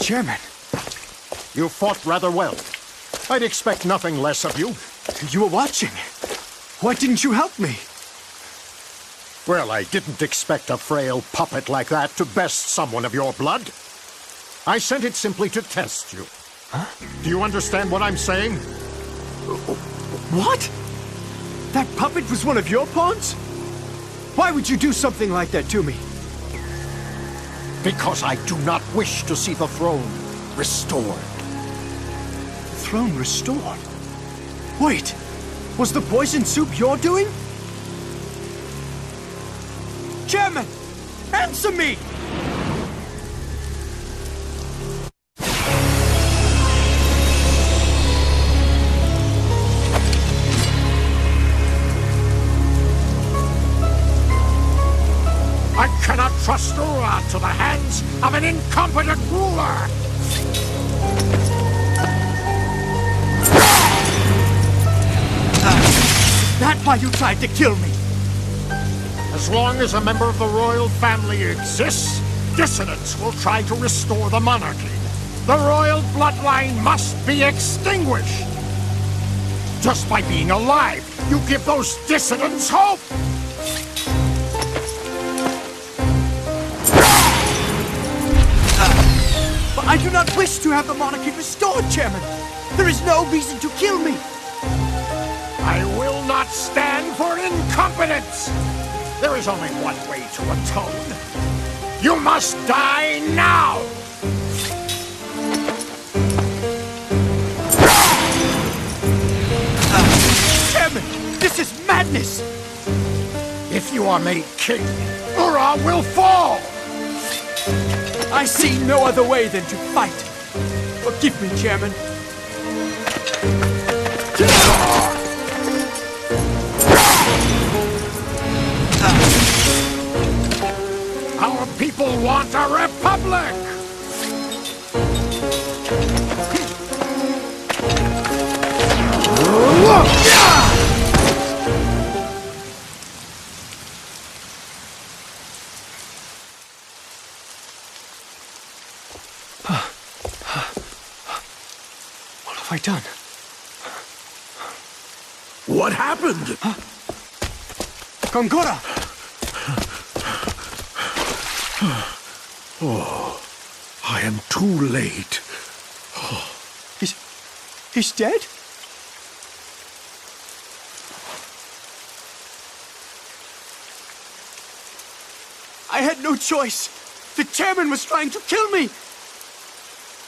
Chairman, You fought rather well. I'd expect nothing less of you. you were watching. Why didn't you help me? Well, I didn't expect a frail puppet like that to best someone of your blood. I sent it simply to test you. Huh? Do you understand what I'm saying? What? That puppet was one of your pawns? Why would you do something like that to me? Because I do not wish to see the throne restored. The throne restored? Wait, was the poison soup your doing? Chairman, answer me! I cannot trust Ura to the hands of an incompetent ruler! Is that why you tried to kill me? As long as a member of the royal family exists, dissidents will try to restore the monarchy. The royal bloodline must be extinguished. Just by being alive, you give those dissidents hope! But I do not wish to have the monarchy restored, Chairman. There is no reason to kill me. I will not stand for incompetence! There is only one way to atone. You must die now! Chairman, this is madness! If you are made king, Ura will fall! I see no other way than to fight. Forgive me, Chairman. Our people want a republic! What have I done? What happened? Gongora! Oh, I am too late. He's dead? I had no choice. The chairman was trying to kill me.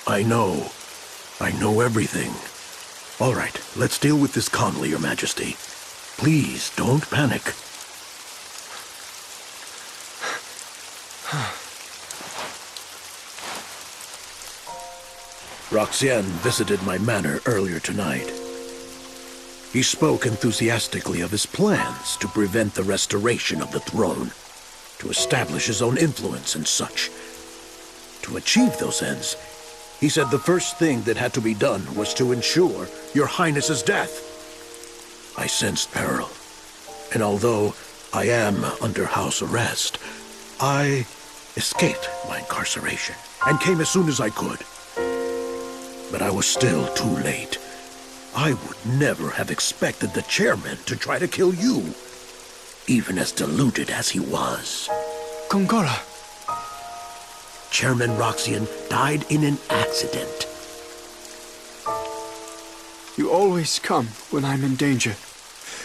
I know. I know everything. All right, let's deal with this calmly, Your Majesty. Please, don't panic. Roxian visited my manor earlier tonight. He spoke enthusiastically of his plans to prevent the restoration of the throne, to establish his own influence and such. To achieve those ends, he said the first thing that had to be done was to ensure Your Highness's death. I sensed peril, and although I am under house arrest, I escaped my incarceration and came as soon as I could. But I was still too late. I would never have expected the chairman to try to kill you, even as deluded as he was. Gongora. Chairman Roxian died in an accident. You always come when I'm in danger.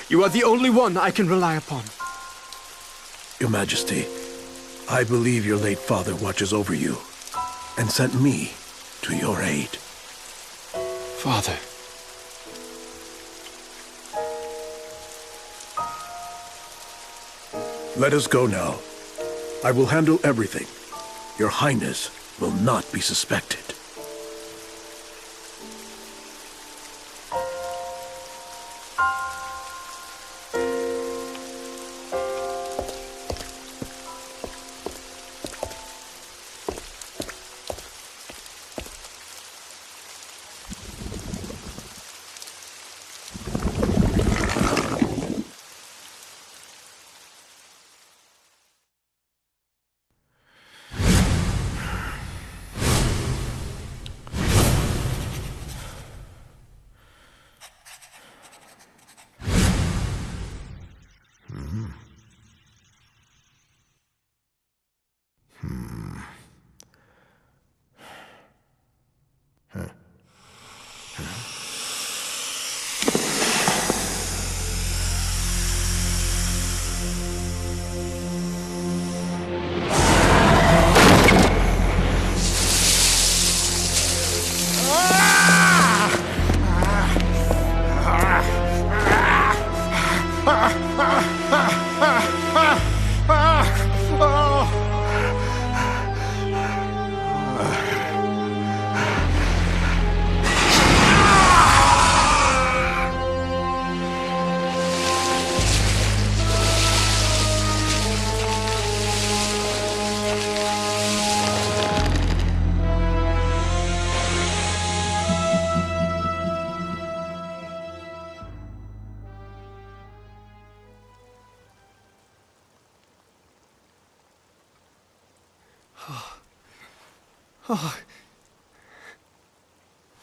You are the only one I can rely upon. Your Majesty, I believe your late father watches over you and sent me to your aid. Father. Let us go now. I will handle everything. Your Highness will not be suspected.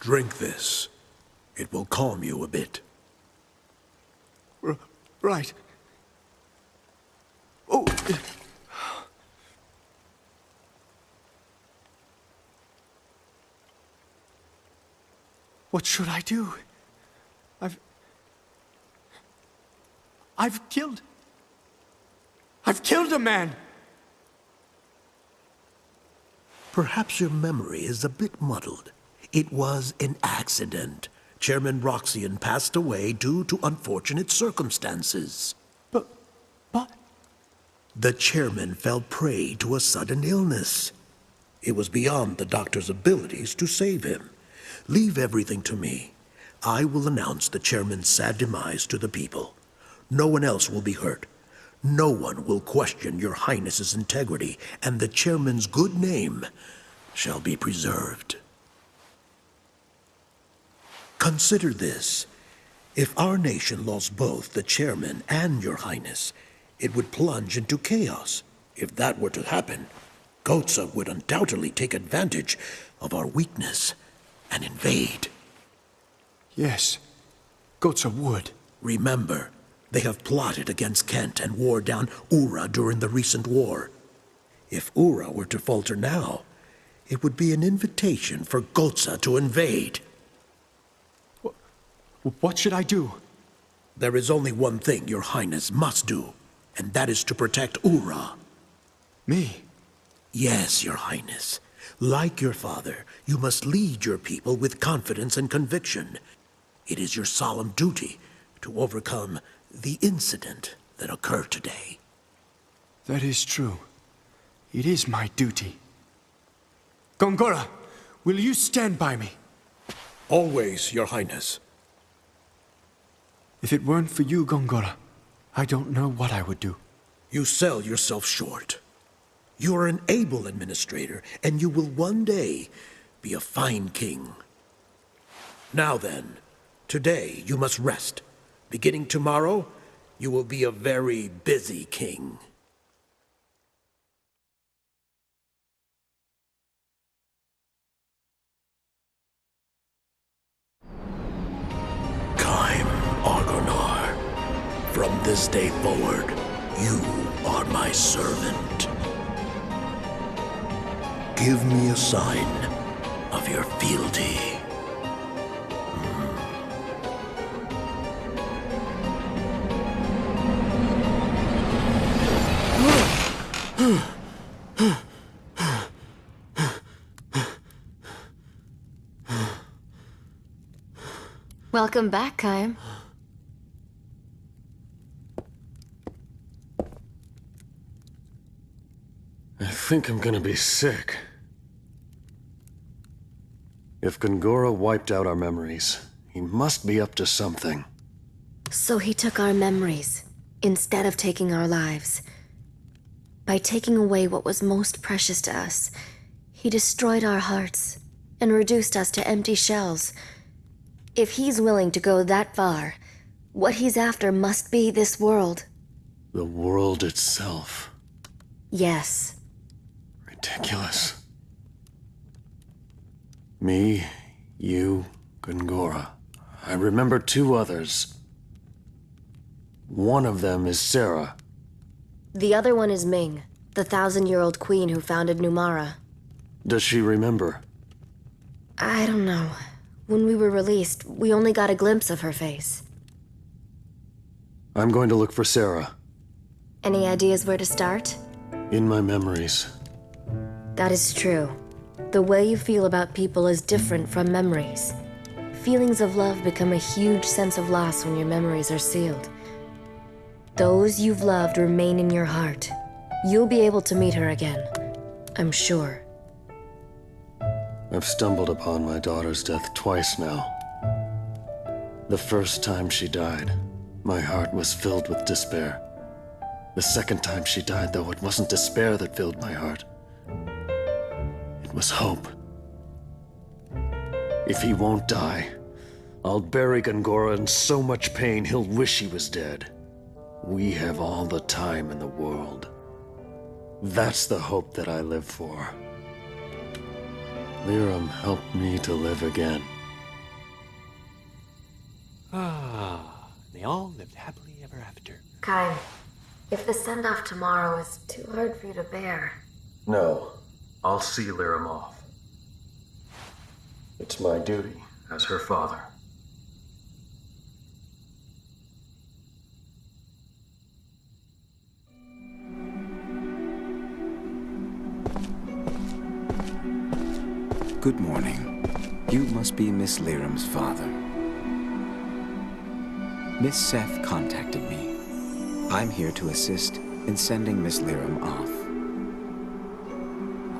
Drink this. It will calm you a bit. Right. Oh! What should I do? I've killed a man! Perhaps your memory is a bit muddled. It was an accident. Chairman Roxian passed away due to unfortunate circumstances. But... The chairman fell prey to a sudden illness. It was beyond the doctor's abilities to save him. Leave everything to me. I will announce the chairman's sad demise to the people. No one else will be hurt. No one will question your highness's integrity, and the chairman's good name shall be preserved. Consider this. If our nation lost both the chairman and your highness, it would plunge into chaos. If that were to happen, Gotza would undoubtedly take advantage of our weakness and invade. Yes, Gotza would. Remember, they have plotted against Kent and wore down Ura during the recent war. If Ura were to falter now, it would be an invitation for Gotza to invade. What should I do? There is only one thing your highness must do, and that is to protect Ura. Me? Yes, your highness. Like your father, you must lead your people with confidence and conviction. It is your solemn duty to overcome the incident that occurred today. That is true. It is my duty. Gongora, will you stand by me? Always, your highness. If it weren't for you, Gongora, I don't know what I would do. You sell yourself short. You are an able administrator, and you will one day be a fine king. Now then, today you must rest. Beginning tomorrow, you will be a very busy king. From this day forward, you are my servant. Give me a sign of your fealty. Welcome back, Kaim. I think I'm gonna be sick. If Gongora wiped out our memories, he must be up to something. So he took our memories, instead of taking our lives. By taking away what was most precious to us, he destroyed our hearts and reduced us to empty shells. If he's willing to go that far, what he's after must be this world. The world itself. Yes. Ridiculous. Me, you, Gongora. I remember two others. One of them is Sarah. The other one is Ming, the 1,000-year-old queen who founded Numara. Does she remember? I don't know. When we were released, we only got a glimpse of her face. I'm going to look for Sarah. Any ideas where to start? In my memories. That is true. The way you feel about people is different from memories. Feelings of love become a huge sense of loss when your memories are sealed. Those you've loved remain in your heart. You'll be able to meet her again, I'm sure. I've stumbled upon my daughter's death twice now. The first time she died, my heart was filled with despair. The second time she died, though, it wasn't despair that filled my heart. It was hope. If he won't die, I'll bury Gongora in so much pain he'll wish he was dead. We have all the time in the world. That's the hope that I live for. Liram helped me to live again. They all lived happily ever after. Kai, if the send-off tomorrow is too hard for you to bear... No, I'll see Liram off. It's my duty as her father. Good morning. You must be Miss Liram's father. Miss Seth contacted me. I'm here to assist in sending Miss Liram off.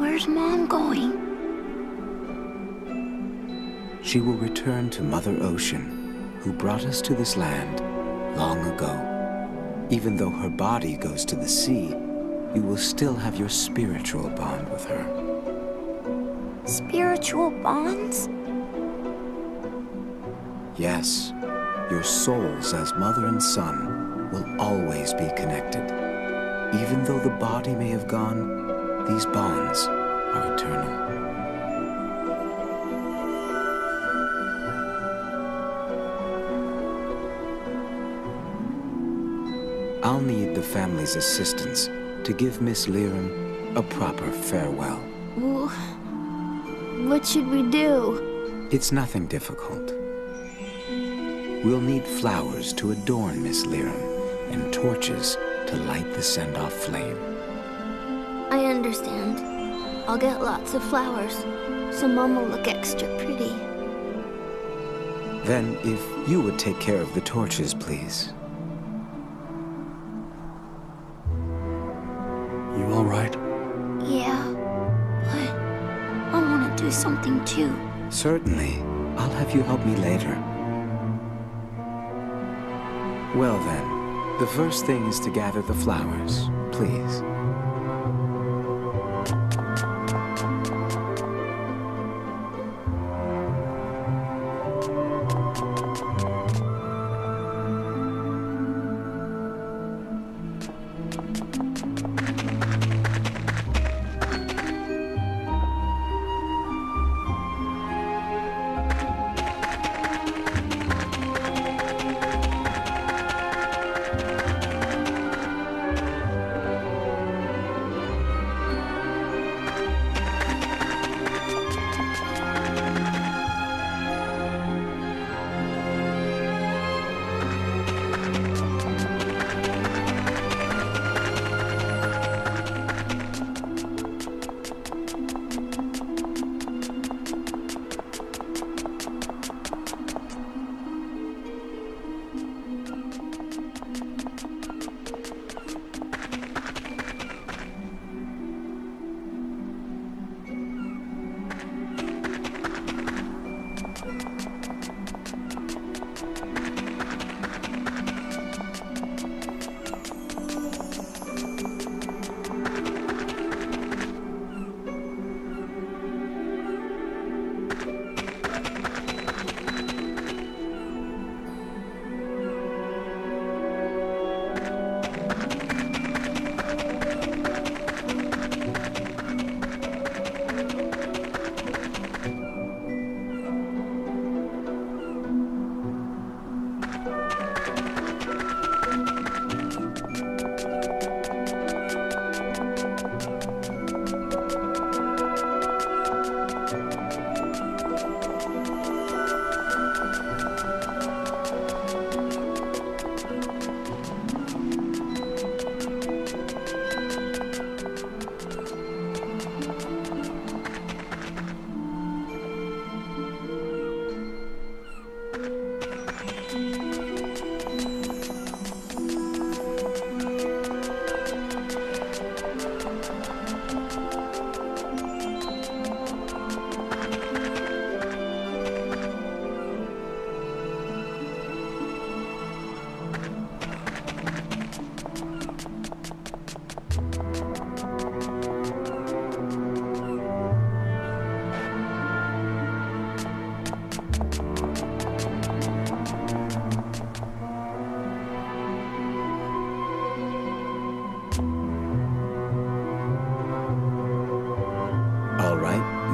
Where's Mom going? She will return to Mother Ocean, who brought us to this land long ago. Even though her body goes to the sea, you will still have your spiritual bond with her. Spiritual bonds? Yes, your souls as mother and son will always be connected. Even though the body may have gone, these bonds are eternal. I'll need the family's assistance to give Miss Liram a proper farewell. What should we do? It's nothing difficult. We'll need flowers to adorn Miss Liram and torches to light the send-off flame. I understand. I'll get lots of flowers, so Mom will look extra pretty. Then, if you would take care of the torches, please. You all right? Yeah, but I want to do something too. Certainly. I'll have you help me later. Well then, the first thing is to gather the flowers, please.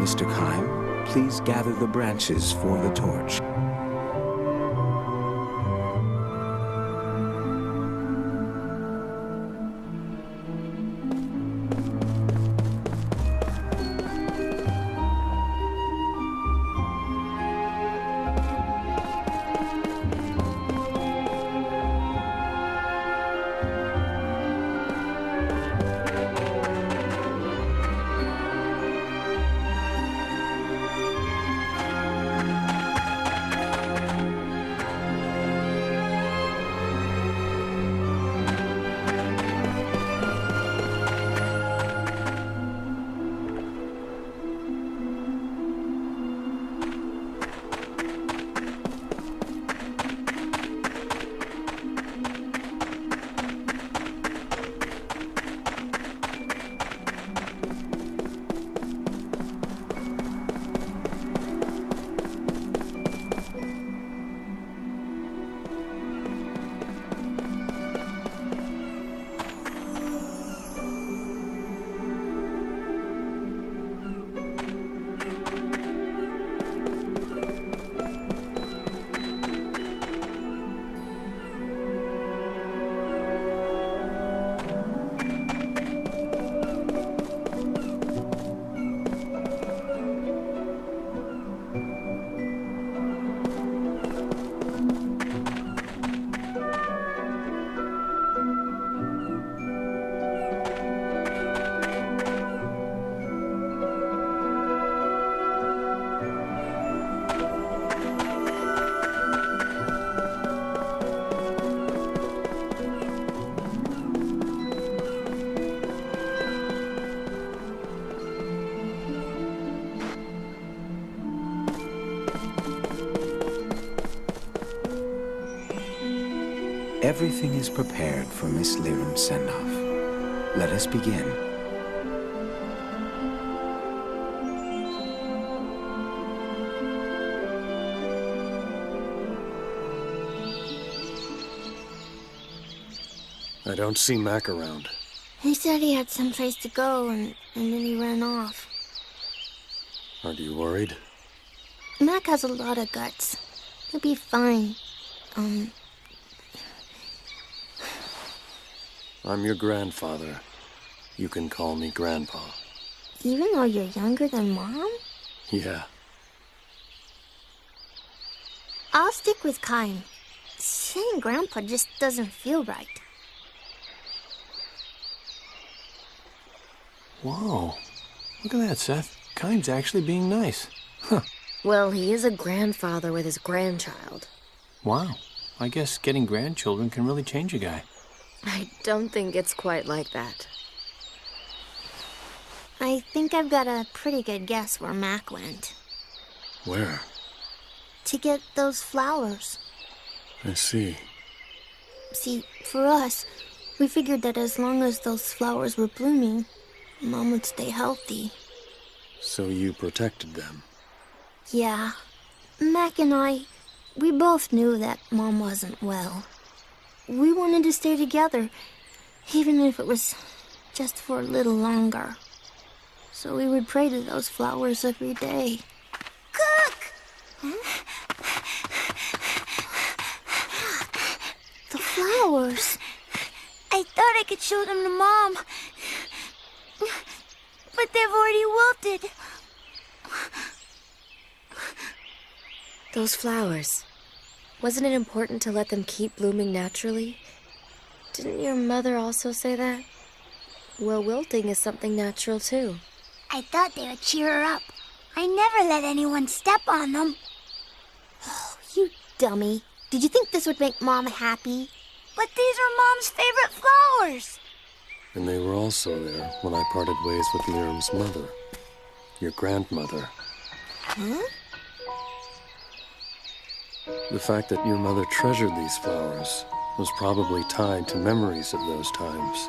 Mr. Kime, please gather the branches for the torch. Everything is prepared for Miss Lyram's send-off. Let us begin. I don't see Mac around. He said he had someplace to go, and then he ran off. Aren't you worried? Mac has a lot of guts. He'll be fine. I'm your grandfather. You can call me Grandpa. Even though you're younger than Mom? Yeah. I'll stick with Kime. Saying Grandpa just doesn't feel right. Whoa. Look at that, Seth. Kime's actually being nice. Huh. Well, he is a grandfather with his grandchild. Wow. I guess getting grandchildren can really change a guy. I don't think it's quite like that. I think I've got a pretty good guess where Mac went. Where? To get those flowers. I see. See, for us, we figured that as long as those flowers were blooming, Mom would stay healthy. So you protected them? Yeah. Mac and I, we both knew that Mom wasn't well. We wanted to stay together, even if it was just for a little longer. So we would pray to those flowers every day. Cook! The flowers. I thought I could show them to Mom. But they've already wilted. Those flowers. Wasn't it important to let them keep blooming naturally? Didn't your mother also say that? Well, wilting is something natural, too. I thought they would cheer her up. I never let anyone step on them. Oh, you dummy. Did you think this would make Mom happy? But these are Mom's favorite flowers. And they were also there when I parted ways with Lyram's mother, your grandmother. Huh? The fact that your mother treasured these flowers was probably tied to memories of those times.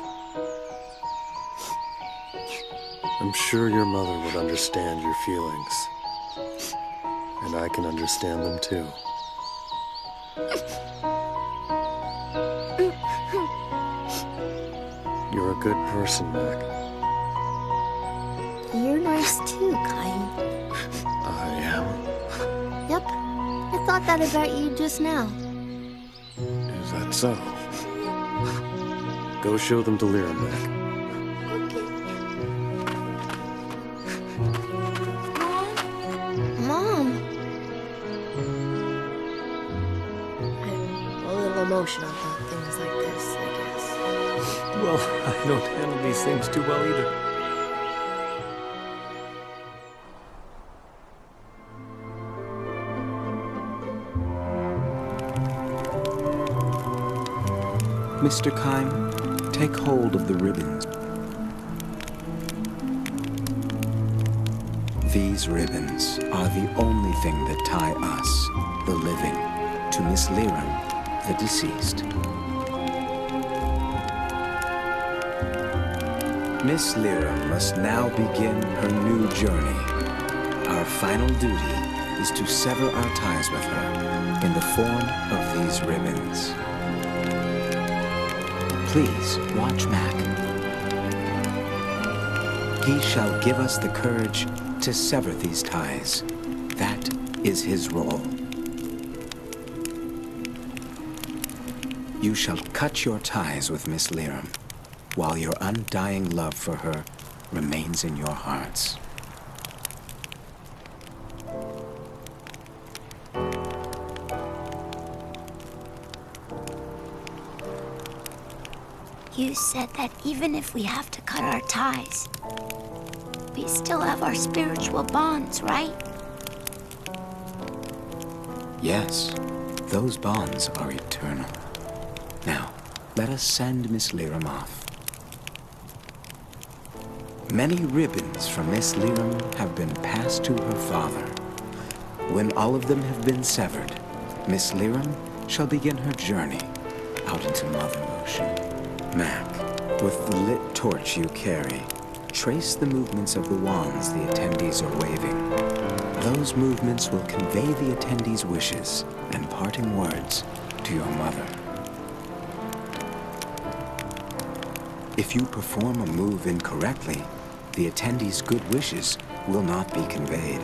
I'm sure your mother would understand your feelings. And I can understand them too. You're a good person, Mac. You're nice too, Kyle. I am? Yep. I thought that about you just now. Is that so? Go show them to Lyra, Mac. Mom? I'm a little emotional about things like this, I guess. Well, I don't handle these things too well either. Mr. Kime, take hold of the ribbons. These ribbons are the only thing that tie us, the living, to Miss Lyra, the deceased. Miss Lyra must now begin her new journey. Our final duty is to sever our ties with her in the form of these ribbons. Please watch Mac. He shall give us the courage to sever these ties. That is his role. You shall cut your ties with Miss Lyra, while your undying love for her remains in your hearts. You said that even if we have to cut our ties, we still have our spiritual bonds, right? Yes, those bonds are eternal. Now, let us send Miss Lyra off. Many ribbons from Miss Lyra have been passed to her father. When all of them have been severed, Miss Lyra shall begin her journey out into Mother Ocean. Mac, with the lit torch you carry, trace the movements of the wands the attendees are waving. Those movements will convey the attendees' wishes and parting words to your mother. If you perform a move incorrectly, the attendees' good wishes will not be conveyed.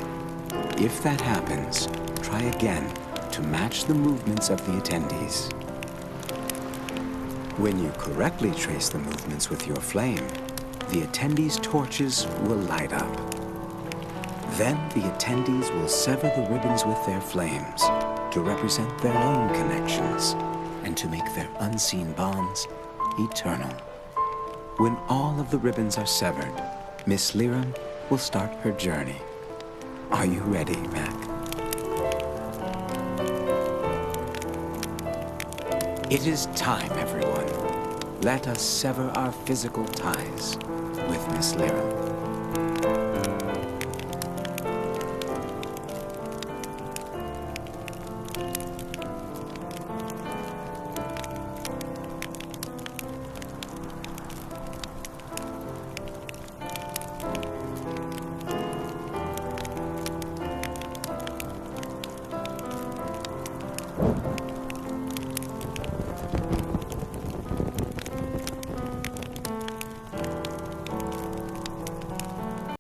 If that happens, try again to match the movements of the attendees. When you correctly trace the movements with your flame, the attendees' torches will light up. Then the attendees will sever the ribbons with their flames to represent their own connections and to make their unseen bonds eternal. When all of the ribbons are severed, Miss Lyra will start her journey. Are you ready, Mac? It is time, everyone. Let us sever our physical ties with Miss Lyra.